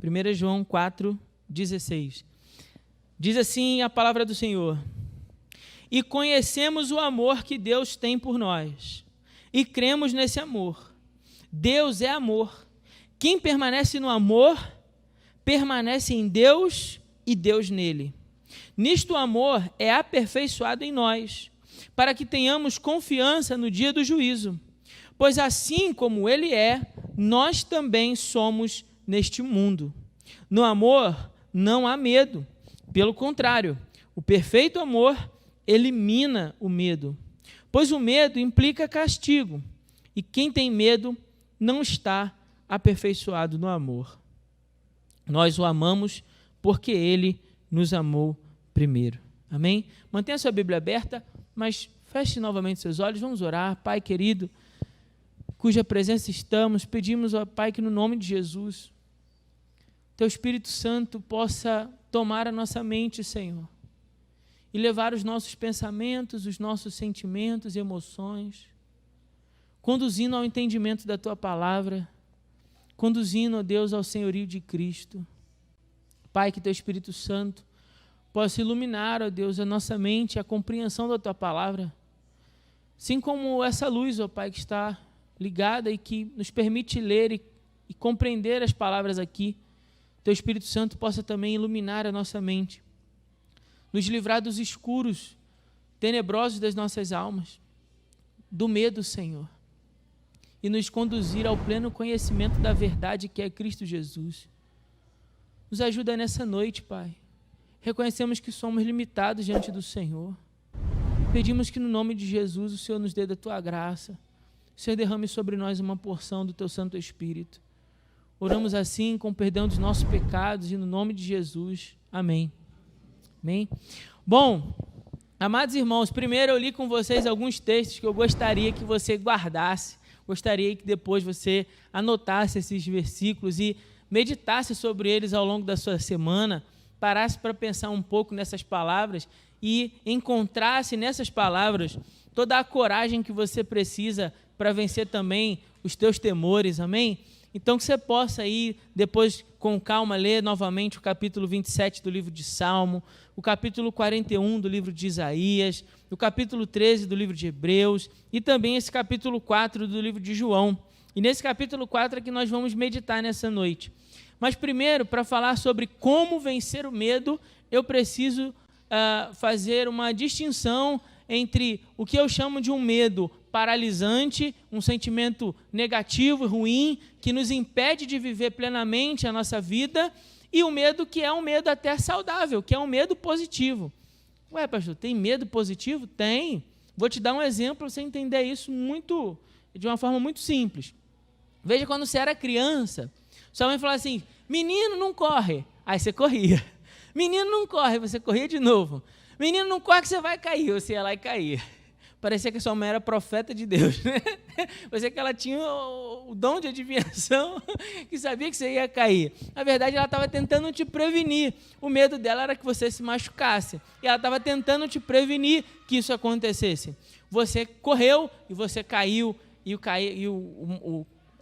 1 João 4,16. Diz assim a palavra do Senhor: e conhecemos o amor que Deus tem por nós, e cremos nesse amor. Deus é amor. Quem permanece no amor, permanece em Deus e Deus nele. Nisto o amor é aperfeiçoado em nós, para que tenhamos confiança no dia do juízo. Pois assim como ele é, nós também somos neste mundo. No amor não há medo. Pelo contrário, o perfeito amor elimina o medo, pois o medo implica castigo, e quem tem medo não está aperfeiçoado no amor. Nós o amamos porque ele nos amou primeiro. Amém? Mantenha a sua Bíblia aberta, mas feche novamente seus olhos, vamos orar. Pai querido, cuja presença estamos, pedimos, ó Pai, que no nome de Jesus, Teu Espírito Santo possa tomar a nossa mente, Senhor, e levar os nossos pensamentos, os nossos sentimentos e emoções, conduzindo ao entendimento da Tua palavra, conduzindo, ó Deus, ao senhorio de Cristo. Pai, que Teu Espírito Santo possa iluminar, ó Deus, a nossa mente, a compreensão da Tua palavra, assim como essa luz, ó Pai, que está ligada e que nos permite ler e compreender as palavras aqui. Teu Espírito Santo possa também iluminar a nossa mente, nos livrar dos escuros tenebrosos das nossas almas, do medo, Senhor, e nos conduzir ao pleno conhecimento da verdade que é Cristo Jesus. Nos ajuda nessa noite, Pai. Reconhecemos que somos limitados diante do Senhor. Pedimos que no nome de Jesus o Senhor nos dê da Tua graça. O Senhor derrame sobre nós uma porção do Teu Santo Espírito. Oramos assim com perdão dos nossos pecados e no nome de Jesus. Amém. Amém. Bom, amados irmãos, primeiro eu li com vocês alguns textos que eu gostaria que você guardasse. Gostaria que depois você anotasse esses versículos e meditasse sobre eles ao longo da sua semana, parasse para pensar um pouco nessas palavras e encontrasse nessas palavras toda a coragem que você precisa para vencer também os teus temores, amém? Então que você possa ir depois com calma ler novamente o capítulo 27 do livro de Salmo, o capítulo 41 do livro de Isaías, o capítulo 13 do livro de Hebreus e também esse capítulo 4 do livro de João. E nesse capítulo 4 é que nós vamos meditar nessa noite. Mas primeiro, para falar sobre como vencer o medo, eu preciso fazer uma distinção entre o que eu chamo de um medo paralisante, um sentimento negativo e ruim, que nos impede de viver plenamente a nossa vida, e o medo que é um medo até saudável, que é um medo positivo. Ué, pastor, tem medo positivo? Tem. Vou te dar um exemplo para você entender isso de uma forma muito simples. Veja quando você era criança, sua mãe falava assim, menino, não corre. Aí você corria. Menino, não corre, você corria de novo. Menino, não corre que você vai cair. Você ia lá e caía. Parecia que a sua mãe era profeta de Deus, né? Parecia que ela tinha o dom de adivinhação, que sabia que você ia cair. Na verdade, ela estava tentando te prevenir. O medo dela era que você se machucasse. E ela estava tentando te prevenir que isso acontecesse. Você correu e você caiu,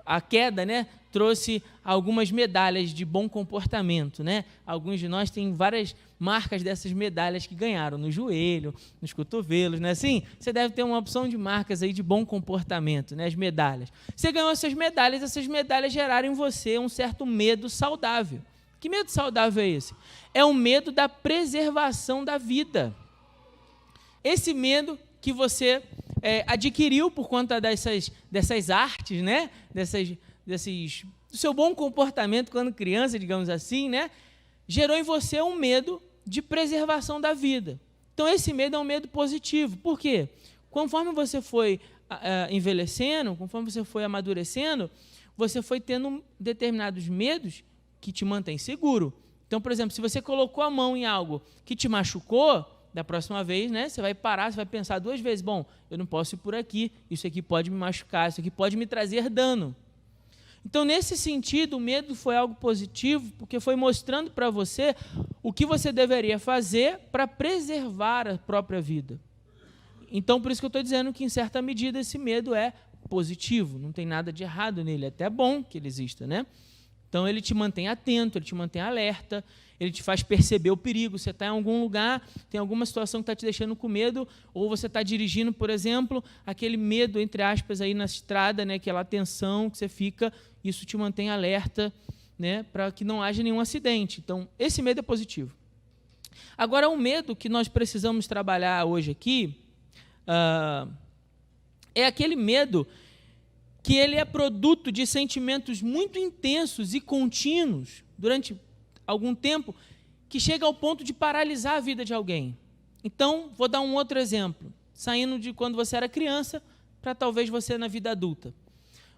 a queda, né, trouxe algumas medalhas de bom comportamento, né? Alguns de nós têm várias marcas dessas medalhas que ganharam no joelho, nos cotovelos, né? Assim, você deve ter uma opção de marcas aí de bom comportamento, né? As medalhas. Você ganhou essas medalhas geraram em você um certo medo saudável. Que medo saudável é esse? É o medo da preservação da vida. Esse medo que você adquiriu por conta dessas artes, né? Do seu bom comportamento quando criança, digamos assim, né? Gerou em você um medo de preservação da vida. Então, esse medo é um medo positivo. Por quê? Conforme você foi envelhecendo, conforme você foi amadurecendo, você foi tendo determinados medos que te mantêm seguro. Então, por exemplo, se você colocou a mão em algo que te machucou, da próxima vez, né, você vai parar, você vai pensar duas vezes, bom, eu não posso ir por aqui, isso aqui pode me machucar, isso aqui pode me trazer dano. Então, nesse sentido, o medo foi algo positivo, porque foi mostrando para você o que você deveria fazer para preservar a própria vida. Então, por isso que eu estou dizendo que, em certa medida, esse medo é positivo, não tem nada de errado nele, é até bom que ele exista, né? Então, ele te mantém atento, ele te mantém alerta, ele te faz perceber o perigo. Você está em algum lugar, tem alguma situação que está te deixando com medo, ou você está dirigindo, por exemplo, aquele medo, entre aspas, aí na estrada, né, aquela tensão que você fica, isso te mantém alerta, né, para que não haja nenhum acidente. Então, esse medo é positivo. Agora, o medo que nós precisamos trabalhar hoje aqui é aquele medo que ele é produto de sentimentos muito intensos e contínuos durante algum tempo, que chega ao ponto de paralisar a vida de alguém. Então, vou dar um outro exemplo, saindo de quando você era criança para talvez você na vida adulta.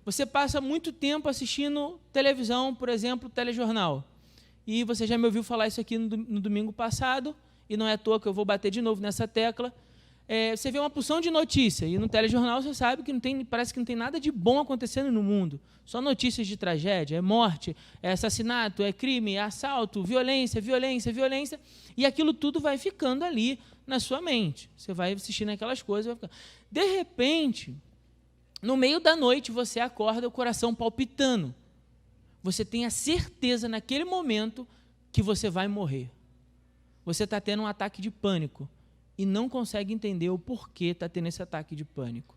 Você passa muito tempo assistindo televisão, por exemplo, telejornal. E você já me ouviu falar isso aqui no domingo passado, e não é à toa que eu vou bater de novo nessa tecla. Você vê uma porção de notícia, e no telejornal você sabe que parece que não tem nada de bom acontecendo no mundo. Só notícias de tragédia, é morte, é assassinato, é crime, é assalto, violência, violência, violência. E aquilo tudo vai ficando ali na sua mente. Você vai assistindo aquelas coisas, vai ficando. De repente, no meio da noite, você acorda o coração palpitando. Você tem a certeza naquele momento que você vai morrer. Você está tendo um ataque de pânico e não consegue entender o porquê está tendo esse ataque de pânico.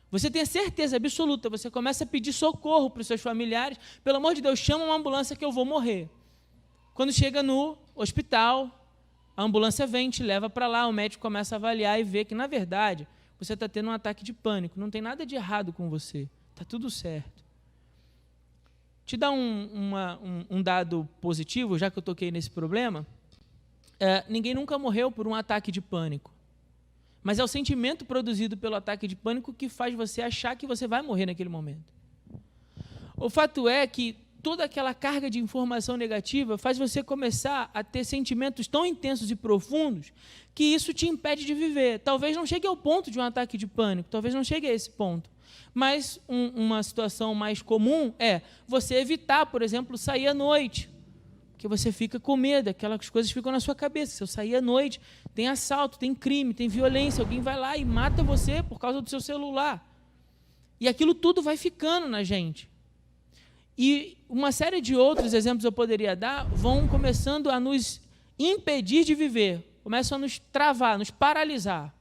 Você tem a certeza absoluta, você começa a pedir socorro para os seus familiares, pelo amor de Deus, chama uma ambulância que eu vou morrer. Quando chega no hospital, a ambulância vem, te leva para lá, o médico começa a avaliar e vê que, na verdade, você está tendo um ataque de pânico, não tem nada de errado com você, está tudo certo. Te dar um dado positivo, já que eu toquei nesse problema, ninguém nunca morreu por um ataque de pânico, mas é o sentimento produzido pelo ataque de pânico que faz você achar que você vai morrer naquele momento. O fato é que toda aquela carga de informação negativa faz você começar a ter sentimentos tão intensos e profundos que isso te impede de viver. Talvez não chegue ao ponto de um ataque de pânico, talvez não chegue a esse ponto. Mas uma situação mais comum é você evitar, por exemplo, sair à noite, porque você fica com medo, aquelas coisas ficam na sua cabeça. Se eu sair à noite, tem assalto, tem crime, tem violência, alguém vai lá e mata você por causa do seu celular. E aquilo tudo vai ficando na gente. E uma série de outros exemplos eu poderia dar, vão começando a nos impedir de viver, começam a nos travar, nos paralisar.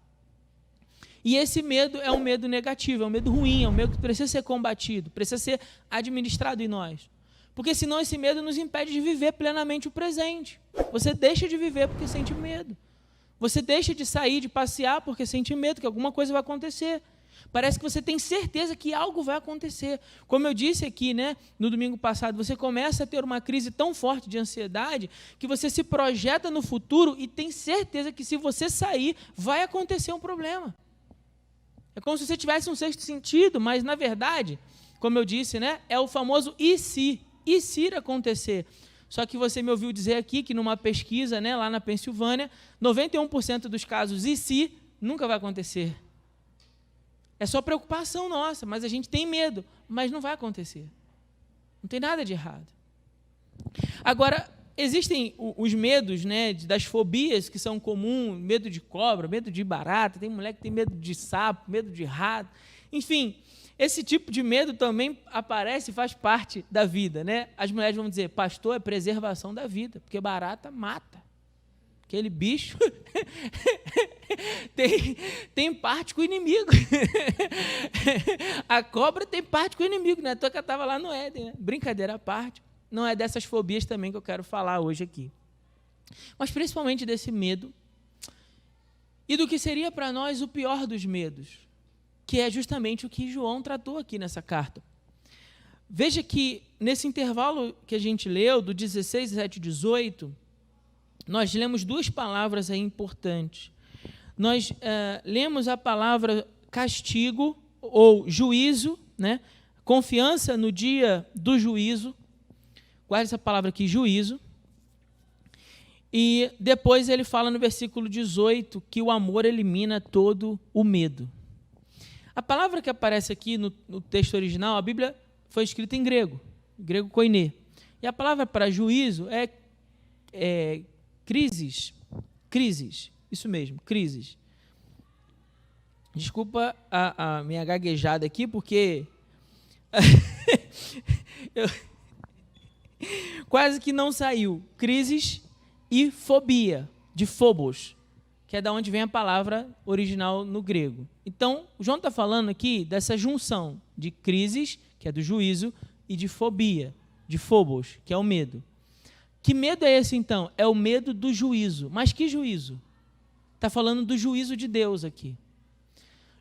E esse medo é um medo negativo, é um medo ruim, é um medo que precisa ser combatido, precisa ser administrado em nós. Porque senão esse medo nos impede de viver plenamente o presente. Você deixa de viver porque sente medo. Você deixa de sair, de passear porque sente medo que alguma coisa vai acontecer. Parece que você tem certeza que algo vai acontecer. Como eu disse aqui, né, no domingo passado, você começa a ter uma crise tão forte de ansiedade que você se projeta no futuro e tem certeza que se você sair, vai acontecer um problema. É como se você tivesse um sexto sentido, mas, na verdade, como eu disse, né, é o famoso e se ir acontecer. Só que você me ouviu dizer aqui que numa pesquisa, né, lá na Pensilvânia, 91% dos casos e se nunca vai acontecer. É só preocupação nossa, mas a gente tem medo, mas não vai acontecer. Não tem nada de errado. Agora, existem os medos, né, das fobias que são comuns, medo de cobra, medo de barata, tem mulher que tem medo de sapo, medo de rato, enfim, esse tipo de medo também aparece e faz parte da vida, né? As mulheres vão dizer, pastor, é preservação da vida, porque barata mata. Aquele bicho tem parte com o inimigo. A cobra tem parte com o inimigo, né? A toca estava lá no Éden, né? Brincadeira à parte. Não é dessas fobias também que eu quero falar hoje aqui. Mas principalmente desse medo e do que seria para nós o pior dos medos, que é justamente o que João tratou aqui nessa carta. Veja que nesse intervalo que a gente leu, do 16, 17 e 18, nós lemos duas palavras aí importantes. Nós lemos a palavra castigo ou juízo, né? Confiança no dia do juízo. Guarde essa palavra aqui, juízo. E depois ele fala no versículo 18 que o amor elimina todo o medo. A palavra que aparece aqui no texto original, a Bíblia foi escrita em grego koiné. E a palavra para juízo é crises, isso mesmo, crises. Desculpa a minha gaguejada aqui, porque Quase que não saiu. Crises e fobia, de phobos, que é da onde vem a palavra original no grego. Então, João está falando aqui dessa junção de crises, que é do juízo, e de fobia, de phobos, que é o medo. Que medo é esse, então? É o medo do juízo. Mas que juízo? Está falando do juízo de Deus aqui.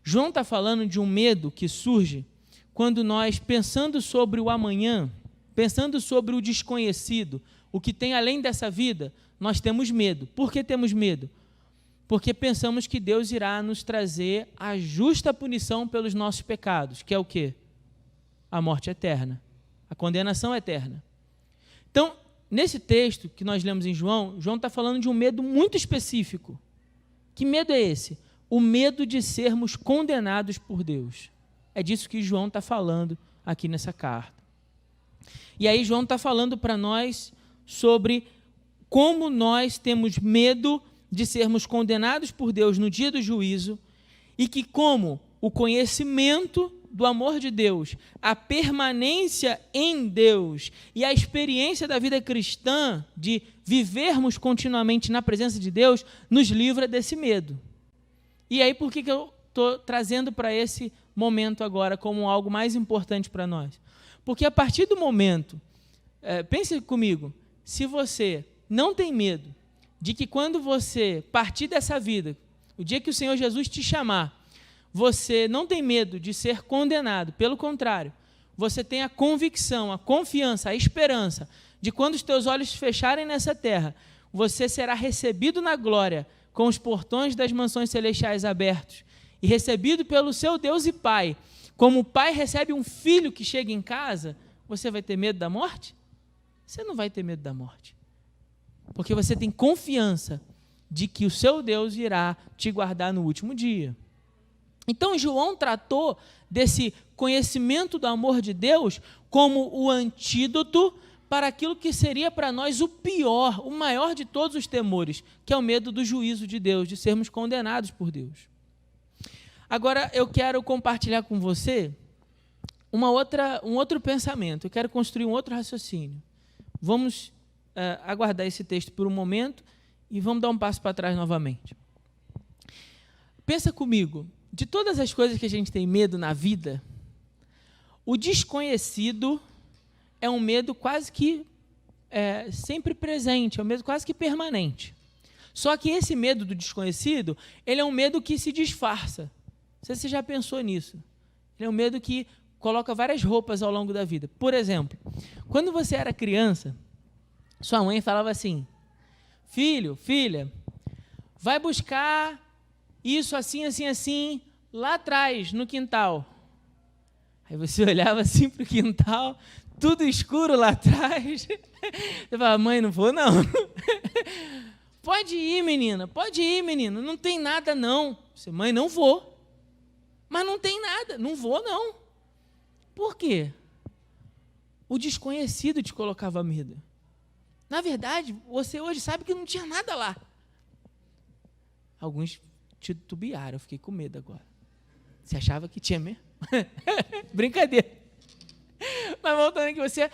João está falando de um medo que surge quando nós, pensando sobre o amanhã, pensando sobre o desconhecido, o que tem além dessa vida, nós temos medo. Por que temos medo? Porque pensamos que Deus irá nos trazer a justa punição pelos nossos pecados, que é o quê? A morte eterna, a condenação eterna. Então, nesse texto que nós lemos em João, João está falando de um medo muito específico. Que medo é esse? O medo de sermos condenados por Deus. É disso que João está falando aqui nessa carta. E aí João está falando para nós sobre como nós temos medo de sermos condenados por Deus no dia do juízo e que como o conhecimento do amor de Deus, a permanência em Deus e a experiência da vida cristã de vivermos continuamente na presença de Deus nos livra desse medo. E aí por que eu estou trazendo para esse momento agora como algo mais importante para nós? Porque a partir do momento, pense comigo, se você não tem medo de que quando você partir dessa vida, o dia que o Senhor Jesus te chamar, você não tem medo de ser condenado, pelo contrário, você tem a convicção, a confiança, a esperança de quando os teus olhos se fecharem nessa terra, você será recebido na glória com os portões das mansões celestiais abertos e recebido pelo seu Deus e Pai, como o pai recebe um filho que chega em casa, você vai ter medo da morte? Você não vai ter medo da morte, porque você tem confiança de que o seu Deus irá te guardar no último dia. Então, João tratou desse conhecimento do amor de Deus como o antídoto para aquilo que seria para nós o pior, o maior de todos os temores, que é o medo do juízo de Deus, de sermos condenados por Deus. Agora, eu quero compartilhar com você um outro pensamento, eu quero construir um outro raciocínio. Vamos aguardar esse texto por um momento e vamos dar um passo para trás novamente. Pensa comigo. De todas as coisas que a gente tem medo na vida, o desconhecido é um medo quase que sempre presente, é um medo quase que permanente. Só que esse medo do desconhecido, ele é um medo que se disfarça. Não sei se você já pensou nisso. Ele é um medo que coloca várias roupas ao longo da vida. Por exemplo, quando você era criança, sua mãe falava assim, filho, filha, vai buscar isso assim, assim, assim, lá atrás, no quintal. Aí você olhava assim para o quintal, tudo escuro lá atrás. Você falava, mãe, não vou não. Pode ir, menina, não tem nada não. Você, mãe, não vou. Mas não tem nada, não vou não. Por quê? O desconhecido te colocava medo. Na verdade, você hoje sabe que não tinha nada lá. Alguns titubearam, eu fiquei com medo agora. Você achava que tinha mesmo? Brincadeira. Mas voltando aqui, você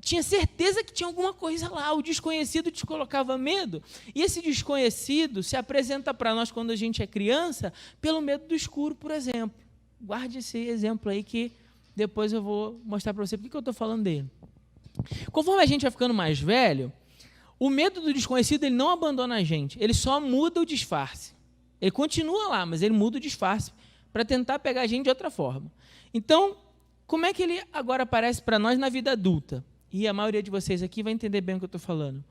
tinha certeza que tinha alguma coisa lá, o desconhecido te colocava medo. E esse desconhecido se apresenta para nós quando a gente é criança pelo medo do escuro, por exemplo. Guarde esse exemplo aí que depois eu vou mostrar para você por que eu estou falando dele. Conforme a gente vai ficando mais velho, o medo do desconhecido ele não abandona a gente, ele só muda o disfarce. Ele continua lá, mas ele muda o disfarce para tentar pegar a gente de outra forma. Então, como é que ele agora aparece para nós na vida adulta? E a maioria de vocês aqui vai entender bem o que eu estou falando.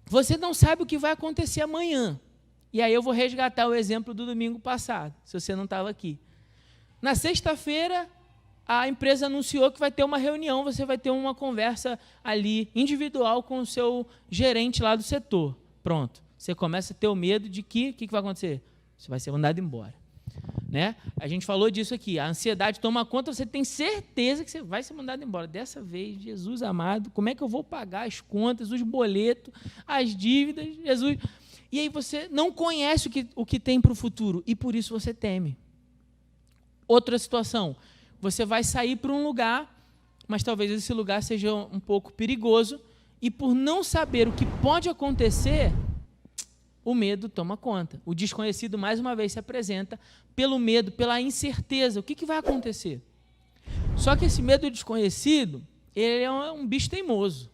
Você não sabe o que vai acontecer amanhã. E aí eu vou resgatar o exemplo do domingo passado, se você não estava aqui. Na sexta-feira, a empresa anunciou que vai ter uma reunião, você vai ter uma conversa ali, individual, com o seu gerente lá do setor. Pronto. Você começa a ter o medo de que o que vai acontecer? Você vai ser mandado embora. Né? A gente falou disso aqui, a ansiedade toma conta, você tem certeza que você vai ser mandado embora. Dessa vez, Jesus amado, como é que eu vou pagar as contas, os boletos, as dívidas, Jesus? E aí você não conhece o que tem para o futuro, e por isso você teme. Outra situação, você vai sair para um lugar mas talvez esse lugar seja um pouco perigoso, e por não saber o que pode acontecer, o medo toma conta. O desconhecido, mais uma vez, se apresenta pelo medo, pela incerteza. O que vai acontecer? Só que esse medo desconhecido, ele é um bicho teimoso.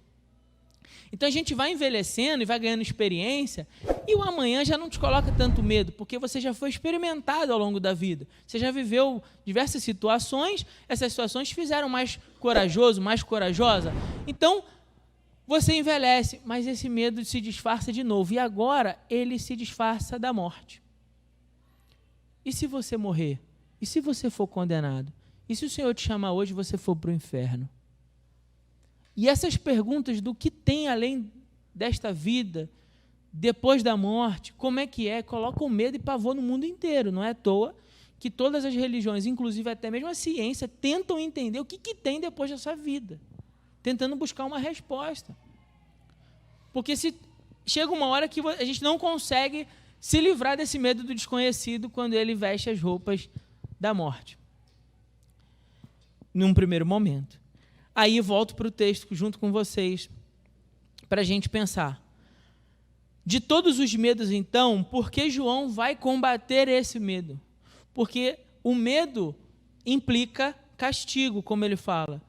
Então a gente vai envelhecendo e vai ganhando experiência, e o amanhã já não te coloca tanto medo, porque você já foi experimentado ao longo da vida. Você já viveu diversas situações, essas situações te fizeram mais corajoso, mais corajosa. Então, você envelhece, mas esse medo se disfarça de novo. E agora, ele se disfarça da morte. E se você morrer? E se você for condenado? E se o Senhor te chamar hoje e você for para o inferno? E essas perguntas do que tem além desta vida, depois da morte, como é, colocam medo e pavor no mundo inteiro. Não é à toa que todas as religiões, inclusive até mesmo a ciência, tentam entender o que tem depois dessa vida, tentando buscar uma resposta. Porque se chega uma hora que a gente não consegue se livrar desse medo do desconhecido quando ele veste as roupas da morte. Num primeiro momento. Aí volto para o texto junto com vocês, para a gente pensar. De todos os medos, então, por que João vai combater esse medo? Porque o medo implica castigo, como ele fala.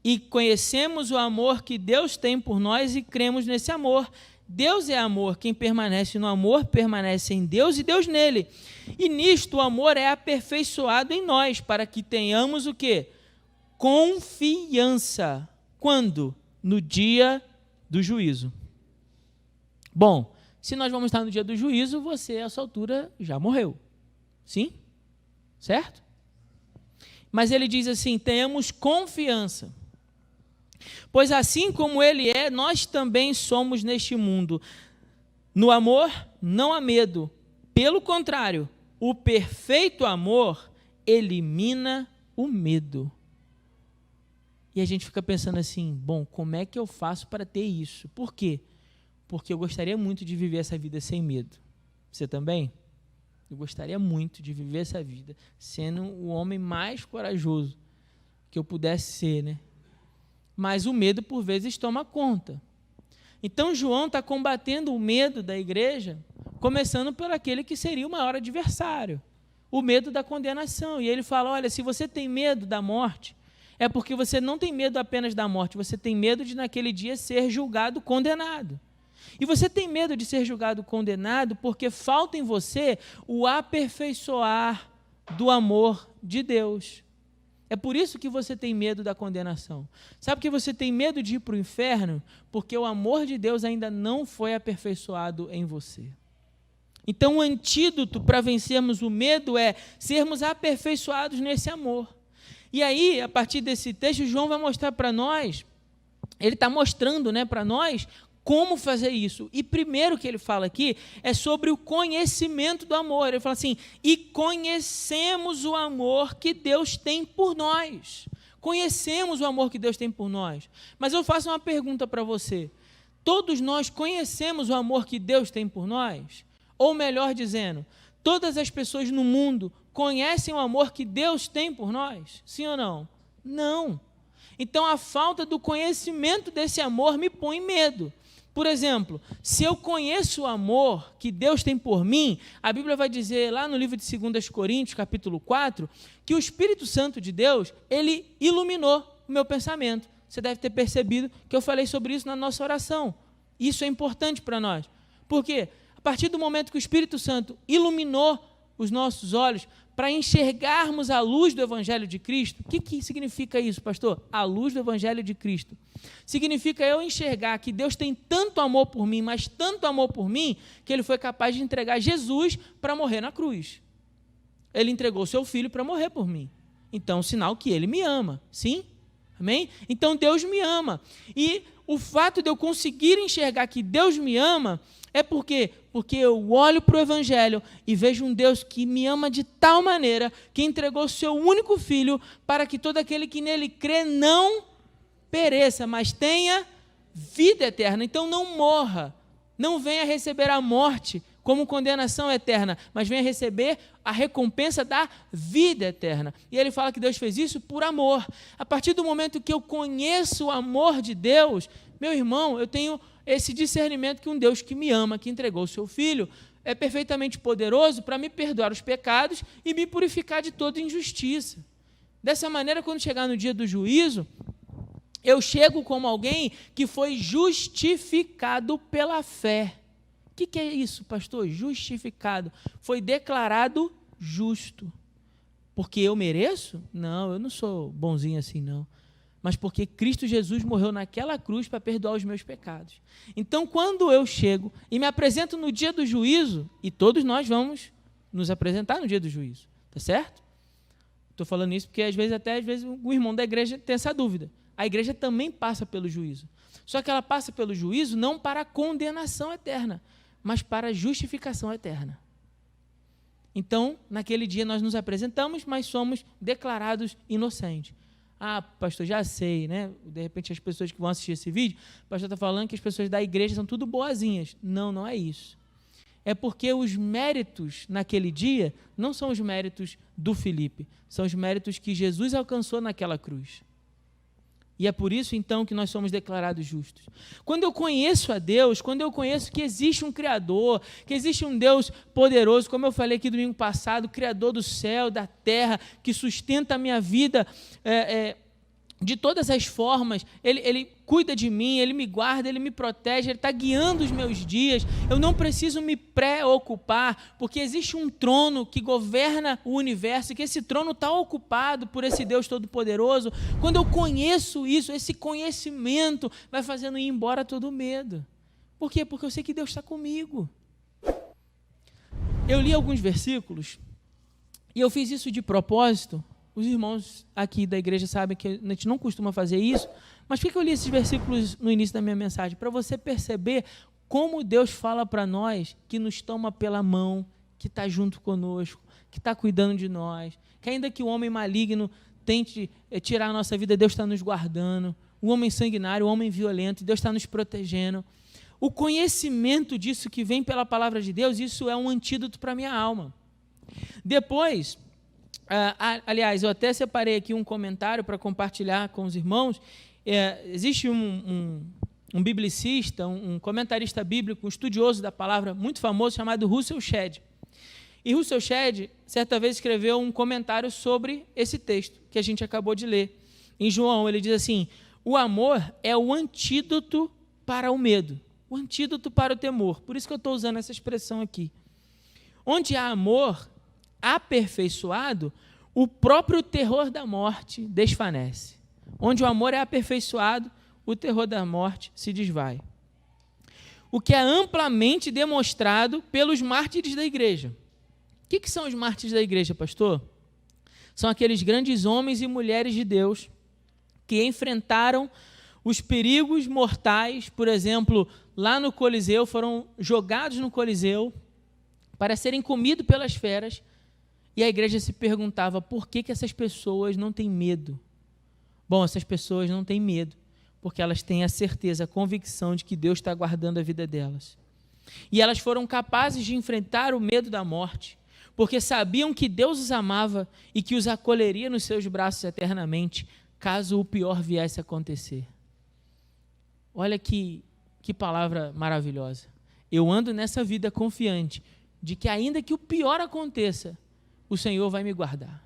E conhecemos o amor que Deus tem por nós e cremos nesse amor. Deus é amor, quem permanece no amor permanece em Deus e Deus nele. E nisto o amor é aperfeiçoado em nós, para que tenhamos o quê? Confiança. Quando? No dia do juízo. Bom, se nós vamos estar no dia do juízo, você, a essa altura, já morreu. Sim? Certo? Mas ele diz assim, tenhamos confiança. Pois assim como ele é, nós também somos neste mundo. No amor, não há medo. Pelo contrário, o perfeito amor elimina o medo. E a gente fica pensando assim, bom, como é que eu faço para ter isso? Por quê? Porque eu gostaria muito de viver essa vida sem medo. Você também? Eu gostaria muito de viver essa vida sendo o homem mais corajoso que eu pudesse ser, né? Mas o medo, por vezes, toma conta. Então, João está combatendo o medo da igreja, começando por aquele que seria o maior adversário, o medo da condenação. E ele fala, olha, se você tem medo da morte, é porque você não tem medo apenas da morte, você tem medo de, naquele dia, ser julgado condenado. E você tem medo de ser julgado condenado porque falta em você o aperfeiçoar do amor de Deus. É por isso que você tem medo da condenação. Sabe que você tem medo de ir para o inferno? Porque o amor de Deus ainda não foi aperfeiçoado em você. Então, o antídoto para vencermos o medo é sermos aperfeiçoados nesse amor. E aí, a partir desse texto, João vai mostrar para nós, ele está mostrando, né, para nós como fazer isso. E primeiro que ele fala aqui é sobre o conhecimento do amor. Ele fala assim, e conhecemos o amor que Deus tem por nós. Conhecemos o amor que Deus tem por nós. Mas eu faço uma pergunta para você. Todos nós conhecemos o amor que Deus tem por nós? Ou melhor dizendo, todas as pessoas no mundo conhecem o amor que Deus tem por nós? Sim ou não? Não. Então a falta do conhecimento desse amor me põe medo. Por exemplo, se eu conheço o amor que Deus tem por mim, a Bíblia vai dizer lá no livro de 2 Coríntios, capítulo 4, que o Espírito Santo de Deus, ele iluminou o meu pensamento. Você deve ter percebido que eu falei sobre isso na nossa oração. Isso é importante para nós. Por quê? A partir do momento que o Espírito Santo iluminou os nossos olhos para enxergarmos a luz do Evangelho de Cristo. O que significa isso, pastor? A luz do Evangelho de Cristo. Significa eu enxergar que Deus tem tanto amor por mim, mas tanto amor por mim, que Ele foi capaz de entregar Jesus para morrer na cruz. Ele entregou o seu Filho para morrer por mim. Então, sinal que Ele me ama. Sim? Amém? Então, Deus me ama. E o fato de eu conseguir enxergar que Deus me ama é porque eu olho para o Evangelho e vejo um Deus que me ama de tal maneira que entregou o seu único Filho para que todo aquele que nele crê não pereça, mas tenha vida eterna. Então não morra, não venha receber a morte como condenação eterna, mas venha receber a recompensa da vida eterna. E ele fala que Deus fez isso por amor. A partir do momento que eu conheço o amor de Deus, meu irmão, eu tenho esse discernimento que um Deus que me ama, que entregou o seu Filho, é perfeitamente poderoso para me perdoar os pecados e me purificar de toda injustiça. Dessa maneira, quando chegar no dia do juízo, eu chego como alguém que foi justificado pela fé. O que é isso, pastor? Justificado. Foi declarado justo. Porque eu mereço? Não, eu não sou bonzinho assim, não. Mas porque Cristo Jesus morreu naquela cruz para perdoar os meus pecados. Então, quando eu chego e me apresento no dia do juízo, e todos nós vamos nos apresentar no dia do juízo, tá certo? Estou falando isso porque, às vezes, o irmão da igreja tem essa dúvida. A igreja também passa pelo juízo. Só que ela passa pelo juízo não para a condenação eterna, mas para a justificação eterna. Então, naquele dia nós nos apresentamos, mas somos declarados inocentes. Ah, pastor, já sei, né? De repente as pessoas que vão assistir esse vídeo, o pastor está falando que as pessoas da igreja são tudo boazinhas. Não, não é isso. É porque os méritos naquele dia não são os méritos do Felipe, são os méritos que Jesus alcançou naquela cruz. E é por isso, então, que nós somos declarados justos. Quando eu conheço a Deus, quando eu conheço que existe um Criador, que existe um Deus poderoso, como eu falei aqui domingo passado, Criador do céu, da terra, que sustenta a minha vida de todas as formas, Ele cuida de mim, Ele me guarda, Ele me protege, Ele está guiando os meus dias, eu não preciso me preocupar, porque existe um trono que governa o universo, e que esse trono está ocupado por esse Deus Todo-Poderoso. Quando eu conheço isso, esse conhecimento vai fazendo ir embora todo o medo. Por quê? Porque eu sei que Deus está comigo. Eu li alguns versículos, e eu fiz isso de propósito. Os irmãos aqui da igreja sabem que a gente não costuma fazer isso, mas por que eu li esses versículos no início da minha mensagem? Para você perceber como Deus fala para nós, que nos toma pela mão, que está junto conosco, que está cuidando de nós, que ainda que o homem maligno tente tirar a nossa vida, Deus está nos guardando, o homem sanguinário, o homem violento, Deus está nos protegendo. O conhecimento disso que vem pela palavra de Deus, isso é um antídoto para a minha alma. Depois... aliás, eu até separei aqui um comentário para compartilhar com os irmãos. Existe um biblicista, um comentarista bíblico, um estudioso da palavra muito famoso, chamado Russell Shedd. E Russell Shedd, certa vez, escreveu um comentário sobre esse texto que a gente acabou de ler. Em João, ele diz assim: o amor é o antídoto para o medo, o antídoto para o temor. Por isso que eu estou usando essa expressão aqui. Onde há amor aperfeiçoado, o próprio terror da morte desvanece. Onde o amor é aperfeiçoado, o terror da morte se desvai. O que é amplamente demonstrado pelos mártires da igreja. O que são os mártires da igreja, pastor? São aqueles grandes homens e mulheres de Deus que enfrentaram os perigos mortais, por exemplo, lá no Coliseu, foram jogados no Coliseu para serem comidos pelas feras. E a igreja se perguntava por que essas pessoas não têm medo. Bom, essas pessoas não têm medo, porque elas têm a certeza, a convicção de que Deus está guardando a vida delas. E elas foram capazes de enfrentar o medo da morte, porque sabiam que Deus os amava e que os acolheria nos seus braços eternamente, caso o pior viesse a acontecer. Olha que palavra maravilhosa. Eu ando nessa vida confiante de que ainda que o pior aconteça, o Senhor vai me guardar.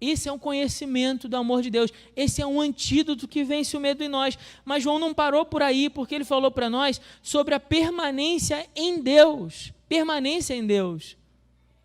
Esse é um conhecimento do amor de Deus. Esse é um antídoto que vence o medo em nós. Mas João não parou por aí, porque ele falou para nós sobre a permanência em Deus. Permanência em Deus.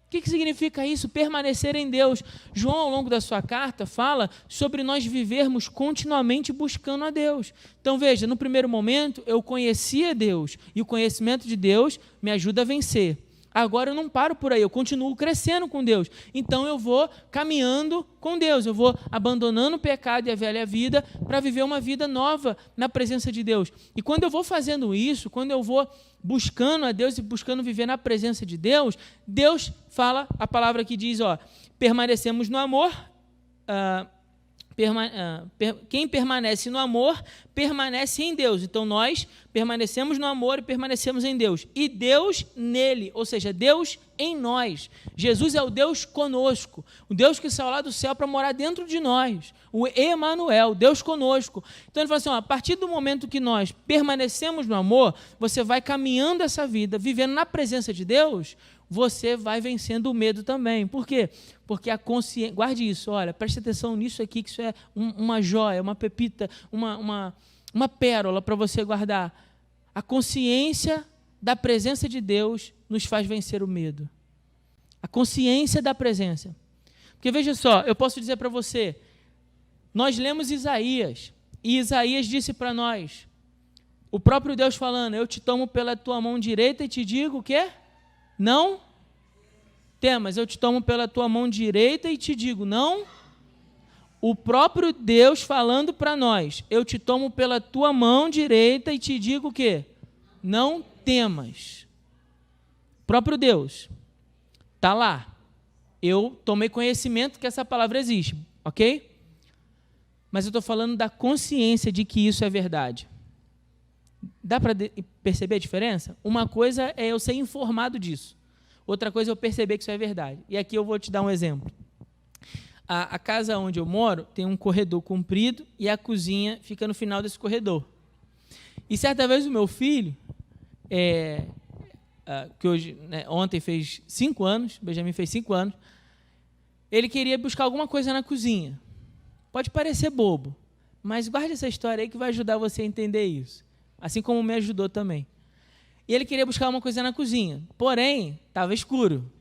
O que significa isso? Permanecer em Deus. João, ao longo da sua carta, fala sobre nós vivermos continuamente buscando a Deus. Então, veja, no primeiro momento, eu conhecia Deus, e o conhecimento de Deus me ajuda a vencer. Agora eu não paro por aí, eu continuo crescendo com Deus. Então eu vou caminhando com Deus, eu vou abandonando o pecado e a velha vida para viver uma vida nova na presença de Deus. E quando eu vou fazendo isso, quando eu vou buscando a Deus e buscando viver na presença de Deus, Deus fala a palavra que diz, permanecemos no amor, quem permanece no amor, permanece em Deus. Então, nós permanecemos no amor e permanecemos em Deus. E Deus nele, ou seja, Deus em nós. Jesus é o Deus conosco, o Deus que saiu lá do céu para morar dentro de nós, o Emanuel, Deus conosco. Então, ele fala assim, ó, a partir do momento que nós permanecemos no amor, você vai caminhando essa vida, vivendo na presença de Deus, você vai vencendo o medo também. Por quê? Porque a consciência... Guarde isso, olha, preste atenção nisso aqui, que isso é uma joia, uma pepita, uma pérola para você guardar. A consciência da presença de Deus nos faz vencer o medo. A consciência da presença. Porque veja só, eu posso dizer para você, nós lemos Isaías, e Isaías disse para nós, o próprio Deus falando, eu te tomo pela tua mão direita e te digo o quê? Não temas, eu te tomo pela tua mão direita e te digo, não. O próprio Deus falando para nós, eu te tomo pela tua mão direita e te digo o quê? Não temas. O próprio Deus está lá. Eu tomei conhecimento que essa palavra existe, ok? Mas eu estou falando da consciência de que isso é verdade. Dá para perceber a diferença? Uma coisa é eu ser informado disso. Outra coisa é eu perceber que isso é verdade. E aqui eu vou te dar um exemplo. A casa onde eu moro tem um corredor comprido e a cozinha fica no final desse corredor. E certa vez o meu filho, que hoje, né, ontem fez 5 anos, o Benjamin fez 5 anos, ele queria buscar alguma coisa na cozinha. Pode parecer bobo, mas guarde essa história aí que vai ajudar você a entender isso. Assim como me ajudou também. E ele queria buscar uma coisa na cozinha, porém, estava escuro.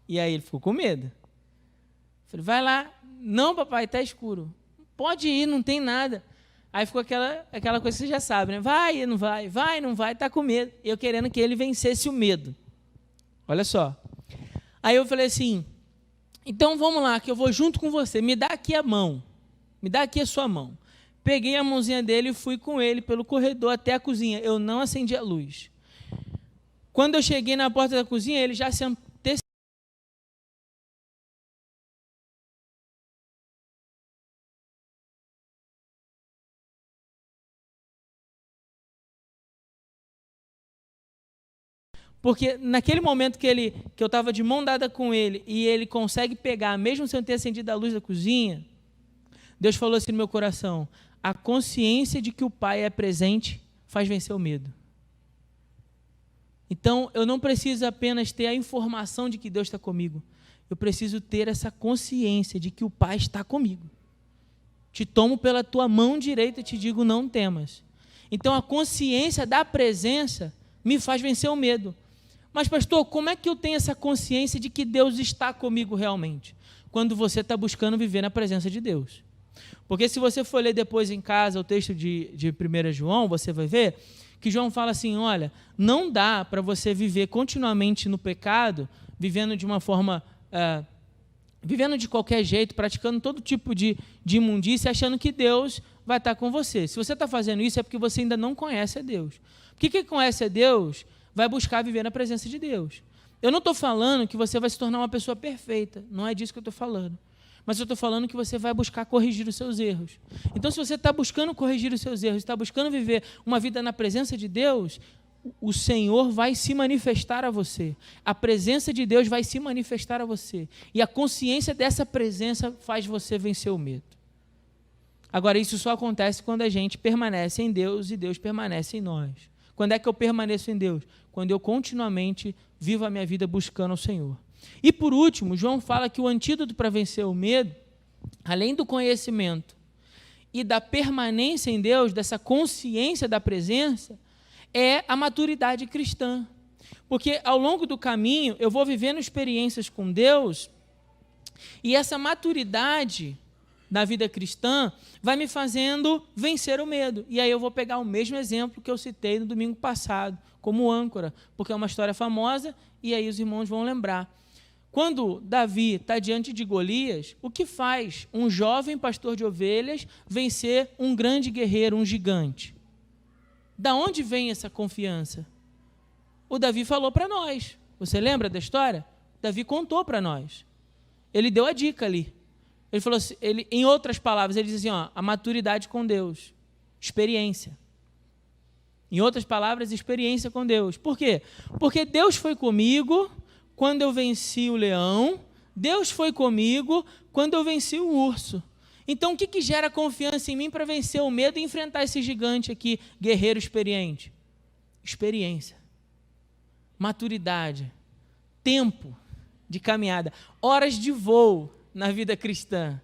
E aí ele ficou com medo. Falei, vai lá. Não, papai, está escuro. Pode ir, não tem nada. Aí ficou aquela coisa que você já sabe, né? Vai, não vai, está com medo. Eu querendo que ele vencesse o medo. Olha só. Aí eu falei assim, então vamos lá, que eu vou junto com você. Me dá aqui a mão. Me dá aqui a sua mão. Peguei a mãozinha dele e fui com ele pelo corredor até a cozinha. Eu não acendi a luz. Quando eu cheguei na porta da cozinha, ele já se antecipou. Porque naquele momento que eu estava de mão dada com ele e ele consegue pegar, mesmo sem eu ter acendido a luz da cozinha, Deus falou assim no meu coração, a consciência de que o Pai é presente faz vencer o medo. Então, eu não preciso apenas ter a informação de que Deus está comigo. Eu preciso ter essa consciência de que o Pai está comigo. Te tomo pela tua mão direita e te digo, não temas. Então, a consciência da presença me faz vencer o medo. Mas, pastor, como é que eu tenho essa consciência de que Deus está comigo realmente? Quando você está buscando viver na presença de Deus. Porque se você for ler depois em casa o texto de 1 João, você vai ver que João fala assim, olha, não dá para você viver continuamente no pecado, vivendo de uma forma, vivendo de qualquer jeito, praticando todo tipo de imundícia, achando que Deus vai estar com você. Se você está fazendo isso é porque você ainda não conhece a Deus. Porque quem conhece a Deus vai buscar viver na presença de Deus. Eu não estou falando que você vai se tornar uma pessoa perfeita, não é disso que eu estou falando. Mas eu estou falando que você vai buscar corrigir os seus erros. Então, se você está buscando corrigir os seus erros, está buscando viver uma vida na presença de Deus, o Senhor vai se manifestar a você. A presença de Deus vai se manifestar a você. E a consciência dessa presença faz você vencer o medo. Agora, isso só acontece quando a gente permanece em Deus e Deus permanece em nós. Quando é que eu permaneço em Deus? Quando eu continuamente vivo a minha vida buscando o Senhor. E por último, João fala que o antídoto para vencer o medo, além do conhecimento e da permanência em Deus, dessa consciência da presença, é a maturidade cristã. Porque ao longo do caminho eu vou vivendo experiências com Deus e essa maturidade da vida cristã vai me fazendo vencer o medo. E aí eu vou pegar o mesmo exemplo que eu citei no domingo passado, como âncora, porque é uma história famosa e aí os irmãos vão lembrar. Quando Davi está diante de Golias, o que faz um jovem pastor de ovelhas vencer um grande guerreiro, um gigante? Da onde vem essa confiança? O Davi falou para nós. Você lembra da história? Davi contou para nós. Ele deu a dica ali. Ele falou assim, em outras palavras, ele diz assim, ó, a maturidade com Deus, experiência. Em outras palavras, experiência com Deus. Por quê? Porque Deus foi comigo quando eu venci o leão, Deus foi comigo quando eu venci o urso. Então, o que gera confiança em mim para vencer o medo e enfrentar esse gigante aqui, guerreiro experiente? Experiência, maturidade, tempo de caminhada, horas de voo na vida cristã.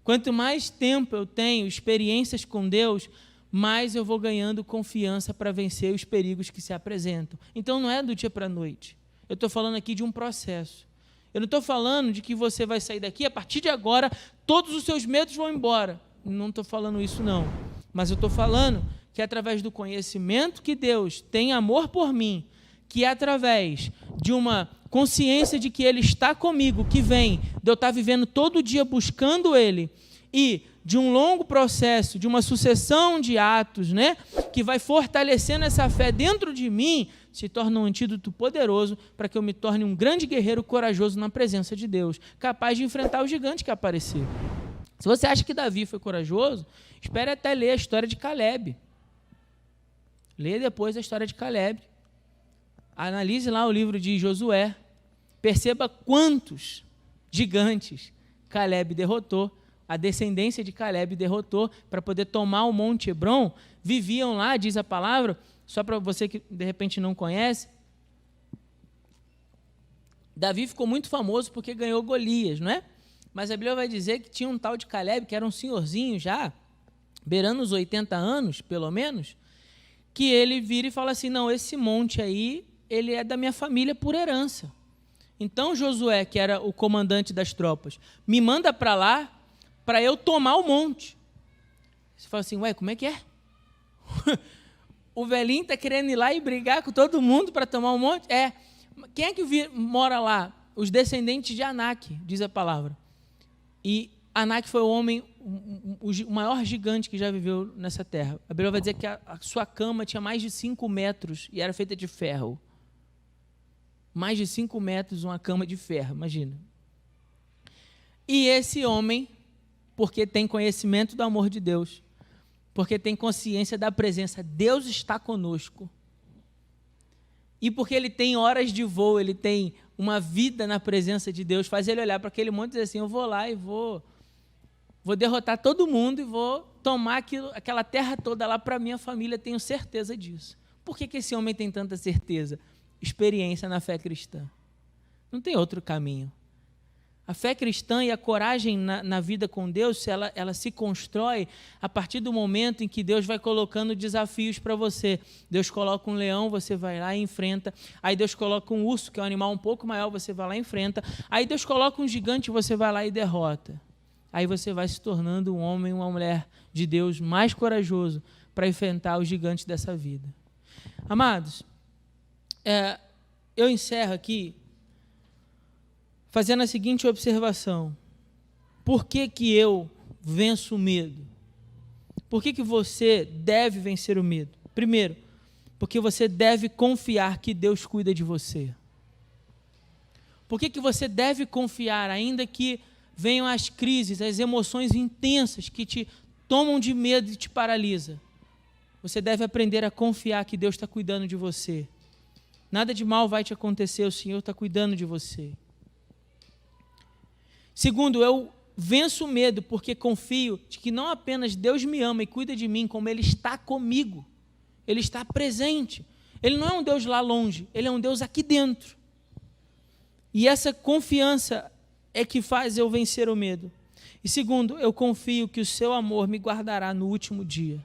Quanto mais tempo eu tenho, experiências com Deus, mais eu vou ganhando confiança para vencer os perigos que se apresentam. Então, não é do dia para a noite. Eu estou falando aqui de um processo. Eu não estou falando de que você vai sair daqui, a partir de agora, todos os seus medos vão embora. Não estou falando isso, não. Mas eu estou falando que através do conhecimento que Deus tem amor por mim, que é através de uma consciência de que Ele está comigo, que vem de eu estar vivendo todo dia buscando Ele, e de um longo processo, de uma sucessão de atos, né, que vai fortalecendo essa fé dentro de mim, se torna um antídoto poderoso para que eu me torne um grande guerreiro corajoso na presença de Deus, capaz de enfrentar o gigante que aparecer. Se você acha que Davi foi corajoso, espere até ler a história de Caleb. Leia depois a história de Caleb. Analise lá o livro de Josué. Perceba quantos gigantes Caleb derrotou, a descendência de Caleb derrotou para poder tomar o Monte Hebron. Viviam lá, diz a palavra, só para você que de repente não conhece, Davi ficou muito famoso porque ganhou Golias, não é? Mas a Bíblia vai dizer que tinha um tal de Caleb, que era um senhorzinho já, beirando os 80 anos, pelo menos, que ele vira e fala assim, não, esse monte aí, ele é da minha família por herança. Então Josué, que era o comandante das tropas, me manda para lá, para eu tomar o monte. Você fala assim, ué, como é que é? O velhinho está querendo ir lá e brigar com todo mundo para tomar o monte? É. Quem é que mora lá? Os descendentes de Anak, diz a palavra. E Anak foi o homem, o maior gigante que já viveu nessa terra. A Bíblia vai dizer que a sua cama tinha mais de 5 metros e era feita de ferro. Mais de 5 metros, uma cama de ferro, imagina. E esse homem, porque tem conhecimento do amor de Deus, porque tem consciência da presença, Deus está conosco. E porque ele tem horas de voo, ele tem uma vida na presença de Deus, faz ele olhar para aquele monte e dizer assim, eu vou lá e vou derrotar todo mundo e vou tomar aquela terra toda lá para a minha família, tenho certeza disso. Por que esse homem tem tanta certeza? Experiência na fé cristã. Não tem outro caminho. A fé cristã e a coragem na vida com Deus, ela se constrói a partir do momento em que Deus vai colocando desafios para você. Deus coloca um leão, você vai lá e enfrenta. Aí Deus coloca um urso, que é um animal um pouco maior, você vai lá e enfrenta. Aí Deus coloca um gigante, você vai lá e derrota. Aí você vai se tornando um homem, uma mulher de Deus mais corajoso para enfrentar os gigantes dessa vida. Amados, eu encerro aqui fazendo a seguinte observação. Por que eu venço o medo? Por que você deve vencer o medo? Primeiro, porque você deve confiar que Deus cuida de você. Por que você deve confiar, ainda que venham as crises, as emoções intensas que te tomam de medo e te paralisam? Você deve aprender a confiar que Deus está cuidando de você. Nada de mal vai te acontecer, o Senhor está cuidando de você. Segundo, eu venço o medo porque confio de que não apenas Deus me ama e cuida de mim, como Ele está comigo. Ele está presente. Ele não é um Deus lá longe, Ele é um Deus aqui dentro. E essa confiança é que faz eu vencer o medo. E segundo, eu confio que o seu amor me guardará no último dia.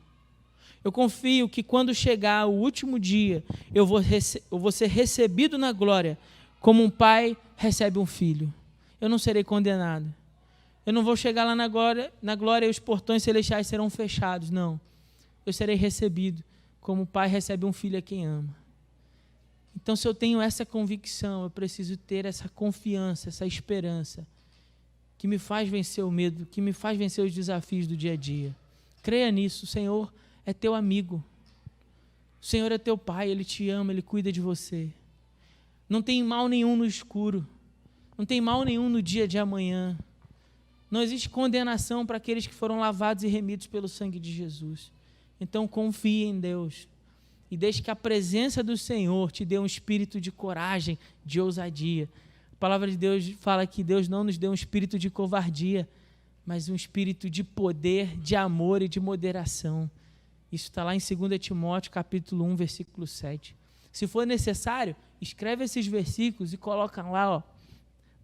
Eu confio que quando chegar o último dia, eu vou ser recebido na glória, como um pai recebe um filho. Eu não serei condenado. Eu não vou chegar lá na glória e os portões celestiais serão fechados, não. Eu serei recebido, como o pai recebe um filho a quem ama. Então, se eu tenho essa convicção, eu preciso ter essa confiança, essa esperança, que me faz vencer o medo, que me faz vencer os desafios do dia a dia. Creia nisso, o Senhor é teu amigo. O Senhor é teu pai, Ele te ama, Ele cuida de você. Não tem mal nenhum no escuro. Não tem mal nenhum no dia de amanhã. Não existe condenação para aqueles que foram lavados e remidos pelo sangue de Jesus. Então confie em Deus e deixe que a presença do Senhor te dê um espírito de coragem, de ousadia. A palavra de Deus fala que Deus não nos deu um espírito de covardia, mas um espírito de poder, de amor e de moderação. Isso está lá em 2 Timóteo, capítulo 1, versículo 7. Se for necessário, escreve esses versículos e coloca lá,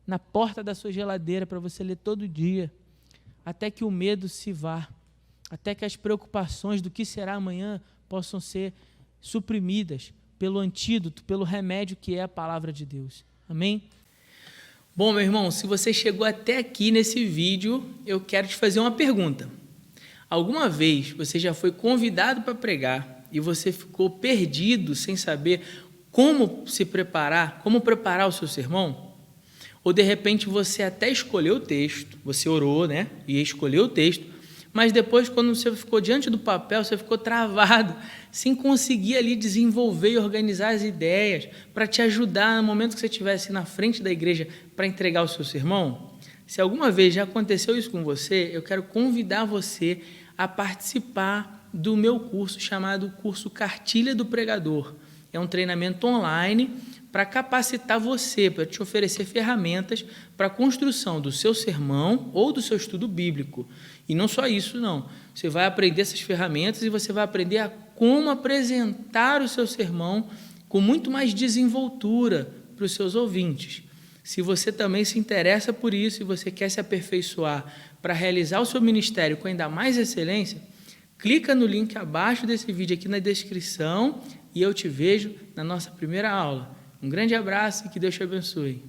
na porta da sua geladeira para você ler todo dia, até que o medo se vá, até que as preocupações do que será amanhã possam ser suprimidas pelo antídoto, pelo remédio que é a palavra de Deus. Amém? Bom, meu irmão, se você chegou até aqui nesse vídeo, eu quero te fazer uma pergunta. Alguma vez você já foi convidado para pregar e você ficou perdido sem saber como se preparar, como preparar o seu sermão? Ou de repente você até escolheu o texto, você orou, né? E escolheu o texto, mas depois, quando você ficou diante do papel, você ficou travado, sem conseguir ali desenvolver e organizar as ideias para te ajudar no momento que você estivesse na frente da igreja para entregar o seu sermão? Se alguma vez já aconteceu isso com você, eu quero convidar você a participar do meu curso chamado Curso Cartilha do Pregador. É um treinamento online para capacitar você, para te oferecer ferramentas para a construção do seu sermão ou do seu estudo bíblico. E não só isso, não. Você vai aprender essas ferramentas e você vai aprender a como apresentar o seu sermão com muito mais desenvoltura para os seus ouvintes. Se você também se interessa por isso e você quer se aperfeiçoar para realizar o seu ministério com ainda mais excelência, clica no link abaixo desse vídeo aqui na descrição e eu te vejo na nossa primeira aula. Um grande abraço e que Deus te abençoe.